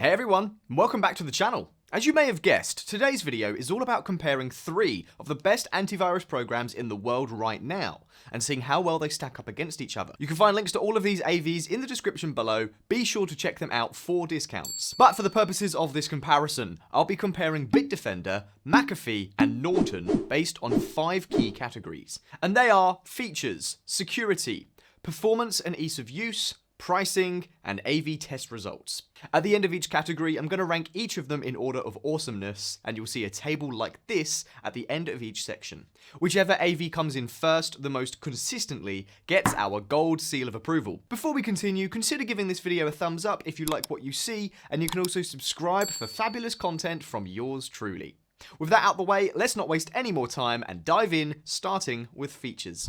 Hey everyone, welcome back to the channel. As you may have guessed, today's video is all about comparing 3 of the best antivirus programs in the world right now, and seeing how well they stack up against each other. You can find links to all of these AVs in the description below, be sure to check them out for discounts. But for the purposes of this comparison, I'll be comparing Bitdefender, McAfee, and Norton based on 5 key categories. And they are features, security, performance and ease of use, pricing, and AV test results. At the end of each category, I'm going to rank each of them in order of awesomeness, and you'll see a table like this at the end of each section. Whichever AV comes in first the most consistently gets our gold seal of approval. Before we continue, consider giving this video a thumbs up if you like what you see, and you can also subscribe for fabulous content from yours truly. With that out the way, let's not waste any more time and dive in, starting with features.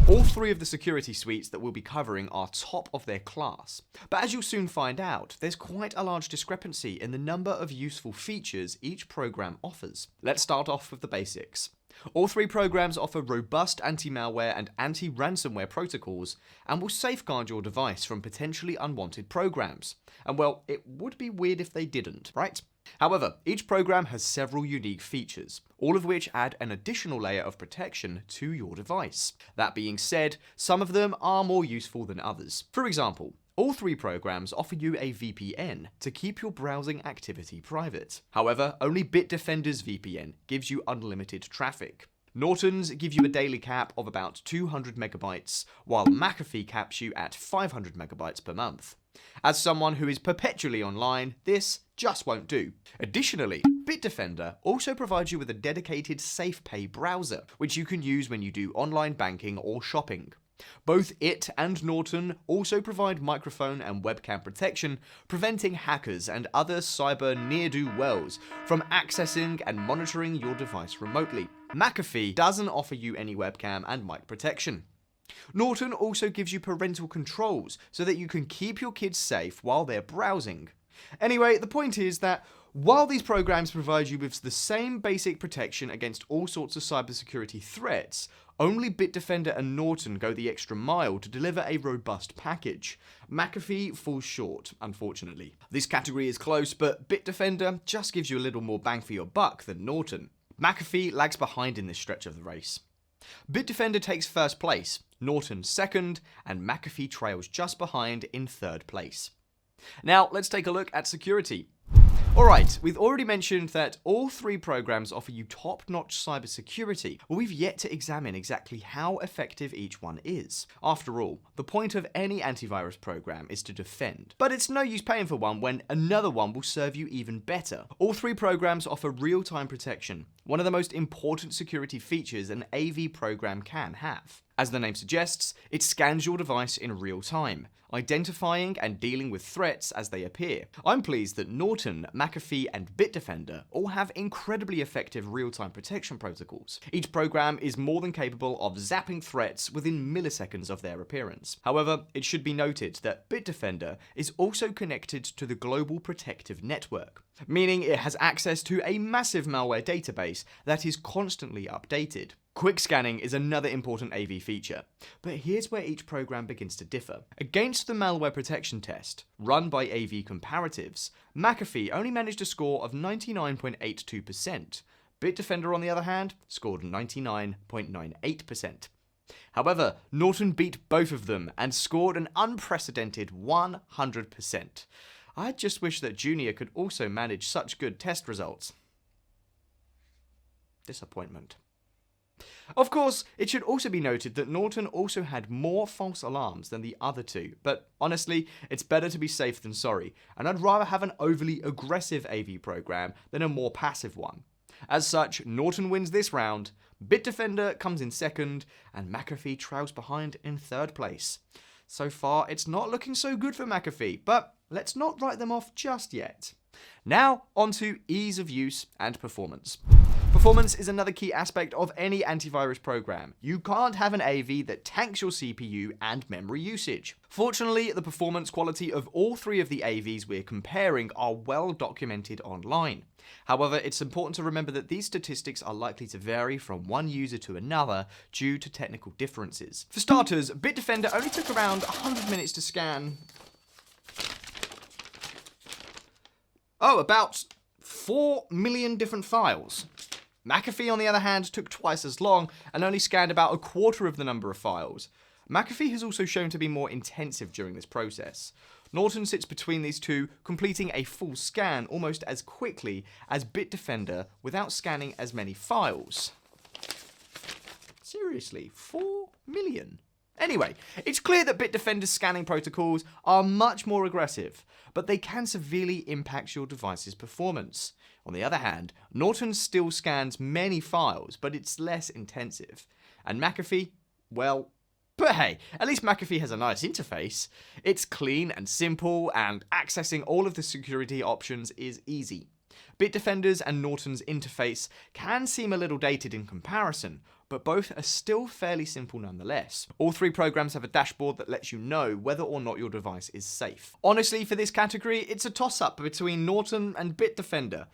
All 3 of the security suites that we'll be covering are top of their class, but as you'll soon find out, there's quite a large discrepancy in the number of useful features each program offers. Let's start off with the basics. All 3 programs offer robust anti-malware and anti-ransomware protocols and will safeguard your device from potentially unwanted programs. And well, it would be weird if they didn't, right? However, each program has several unique features, all of which add an additional layer of protection to your device. That being said, some of them are more useful than others. For example, all 3 programs offer you a VPN to keep your browsing activity private. However, only Bitdefender's VPN gives you unlimited traffic. Norton's give you a daily cap of about 200 megabytes, while McAfee caps you at 500 megabytes per month. As someone who is perpetually online, this just won't do. Additionally, Bitdefender also provides you with a dedicated SafePay browser, which you can use when you do online banking or shopping. Both it and Norton also provide microphone and webcam protection, preventing hackers and other cyber ne'er-do-wells from accessing and monitoring your device remotely. McAfee doesn't offer you any webcam and mic protection. Norton also gives you parental controls so that you can keep your kids safe while they're browsing. Anyway, the point is that while these programs provide you with the same basic protection against all sorts of cybersecurity threats, only Bitdefender and Norton go the extra mile to deliver a robust package. McAfee falls short, unfortunately. This category is close, but Bitdefender just gives you a little more bang for your buck than Norton. McAfee lags behind in this stretch of the race. Bitdefender takes first place, Norton second, and McAfee trails just behind in third place. Now, let's take a look at security. Alright, we've already mentioned that all 3 programs offer you top-notch cybersecurity, but we've yet to examine exactly how effective each one is. After all, the point of any antivirus program is to defend, but it's no use paying for one when another one will serve you even better. All 3 programs offer real-time protection, one of the most important security features an AV program can have. As the name suggests, it scans your device in real time, identifying and dealing with threats as they appear. I'm pleased that Norton, McAfee, and Bitdefender all have incredibly effective real-time protection protocols. Each program is more than capable of zapping threats within milliseconds of their appearance. However, it should be noted that Bitdefender is also connected to the Global Protective Network, meaning it has access to a massive malware database that is constantly updated. Quick scanning is another important AV feature, but here's where each program begins to differ. Against the malware protection test, run by AV Comparatives, McAfee only managed a score of 99.82%. Bitdefender, on the other hand, scored 99.98%. However, Norton beat both of them and scored an unprecedented 100%. I just wish that Junior could also manage such good test results. Disappointment. Of course, it should also be noted that Norton also had more false alarms than the other 2, but honestly, it's better to be safe than sorry, and I'd rather have an overly aggressive AV program than a more passive one. As such, Norton wins this round, Bitdefender comes in second, and McAfee trails behind in third place. So far, it's not looking so good for McAfee, but let's not write them off just yet. Now, onto ease of use and performance. Performance is another key aspect of any antivirus program. You can't have an AV that tanks your CPU and memory usage. Fortunately, the performance quality of all 3 of the AVs we're comparing are well documented online. However, it's important to remember that these statistics are likely to vary from one user to another due to technical differences. For starters, Bitdefender only took around 100 minutes to scan Oh, about 4 million different files. McAfee, on the other hand, took twice as long and only scanned about a quarter of the number of files. McAfee has also shown to be more intensive during this process. Norton sits between these two, completing a full scan almost as quickly as Bitdefender without scanning as many files. Seriously, 4 million? Anyway, it's clear that Bitdefender's scanning protocols are much more aggressive, but they can severely impact your device's performance. On the other hand, Norton still scans many files, but it's less intensive. And McAfee, well, but hey, at least McAfee has a nice interface. It's clean and simple, and accessing all of the security options is easy. Bitdefender's and Norton's interface can seem a little dated in comparison, but both are still fairly simple nonetheless. All three programs have a dashboard that lets you know whether or not your device is safe. Honestly, for this category, it's a toss-up between Norton and Bitdefender.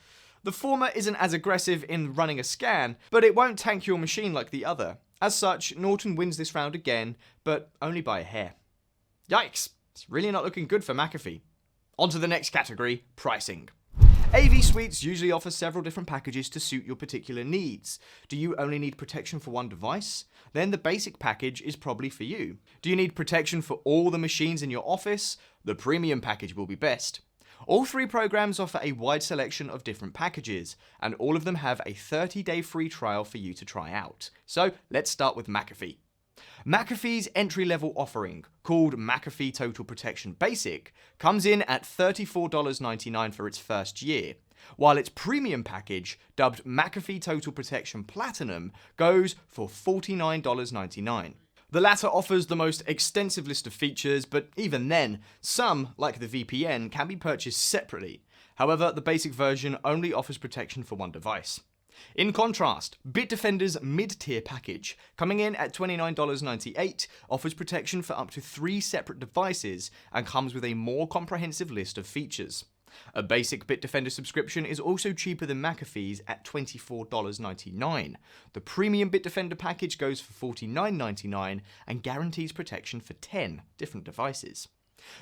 The former isn't as aggressive in running a scan, but it won't tank your machine like the other. As such, Norton wins this round again, but only by a hair. Yikes, it's really not looking good for McAfee. On to the next category, pricing. AV suites usually offer several different packages to suit your particular needs. Do you only need protection for one device? Then the basic package is probably for you. Do you need protection for all the machines in your office? The premium package will be best. All three programs offer a wide selection of different packages, and all of them have a 30-day free trial for you to try out. So let's start with McAfee. McAfee's entry-level offering, called McAfee Total Protection Basic, comes in at $34.99 for its first year, while its premium package, dubbed McAfee Total Protection Platinum, goes for $49.99. The latter offers the most extensive list of features, but even then, some, like the VPN, can be purchased separately. However, the basic version only offers protection for one device. In contrast, Bitdefender's mid-tier package, coming in at $29.98, offers protection for up to 3 separate devices and comes with a more comprehensive list of features. A basic Bitdefender subscription is also cheaper than McAfee's at $24.99. The premium Bitdefender package goes for $49.99 and guarantees protection for 10 different devices.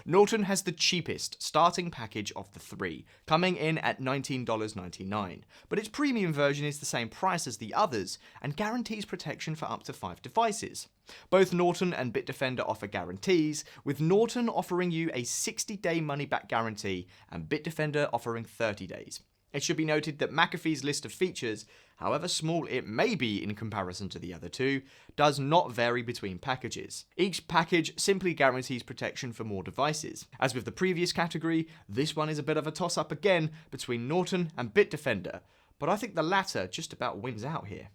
Norton has the cheapest starting package of the three, coming in at $19.99, but its premium version is the same price as the others and guarantees protection for up to 5 devices. Both Norton and Bitdefender offer guarantees, with Norton offering you a 60-day money-back guarantee and Bitdefender offering 30 days. It should be noted that McAfee's list of features, however small it may be in comparison to the other two, does not vary between packages. Each package simply guarantees protection for more devices. As with the previous category, this one is a bit of a toss-up again between Norton and Bitdefender, but I think the latter just about wins out here.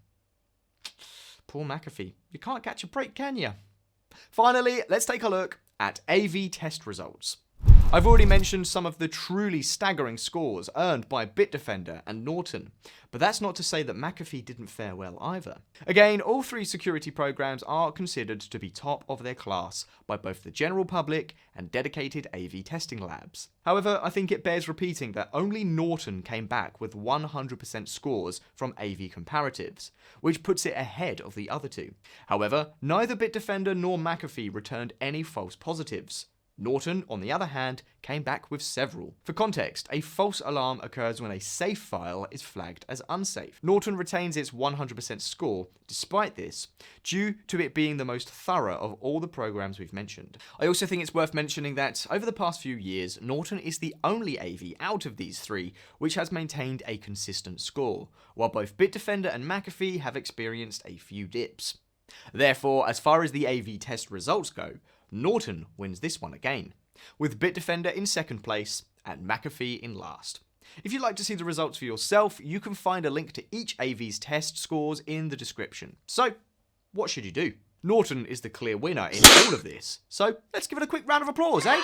Poor McAfee. You can't catch a break, can you? Finally, let's take a look at AV test results. I've already mentioned some of the truly staggering scores earned by Bitdefender and Norton, but that's not to say that McAfee didn't fare well either. Again, all three security programs are considered to be top of their class by both the general public and dedicated AV testing labs. However, I think it bears repeating that only Norton came back with 100% scores from AV comparatives, which puts it ahead of the other two. However, neither Bitdefender nor McAfee returned any false positives. Norton, on the other hand, came back with several. For context, a false alarm occurs when a safe file is flagged as unsafe. Norton retains its 100% score despite this, due to it being the most thorough of all the programs we've mentioned. I also think it's worth mentioning that, over the past few years, Norton is the only AV out of these three which has maintained a consistent score, while both Bitdefender and McAfee have experienced a few dips. Therefore, as far as the AV test results go, Norton wins this one again, with Bitdefender in second place and McAfee in last. If you'd like to see the results for yourself, you can find a link to each AV's test scores in the description. So, what should you do? Norton is the clear winner in all of this, so let's give it a quick round of applause, eh?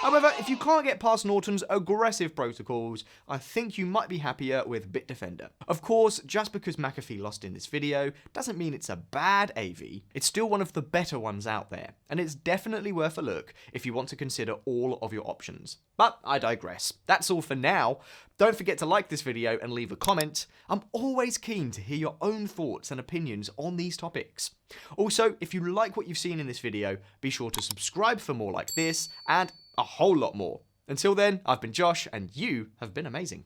However, if you can't get past Norton's aggressive protocols, I think you might be happier with Bitdefender. Of course, just because McAfee lost in this video doesn't mean it's a bad AV. It's still one of the better ones out there, and it's definitely worth a look if you want to consider all of your options. But I digress. That's all for now. Don't forget to like this video and leave a comment. I'm always keen to hear your own thoughts and opinions on these topics. Also, if you like what you've seen in this video, be sure to subscribe for more like this and a whole lot more. Until then, I've been Josh, and you have been amazing.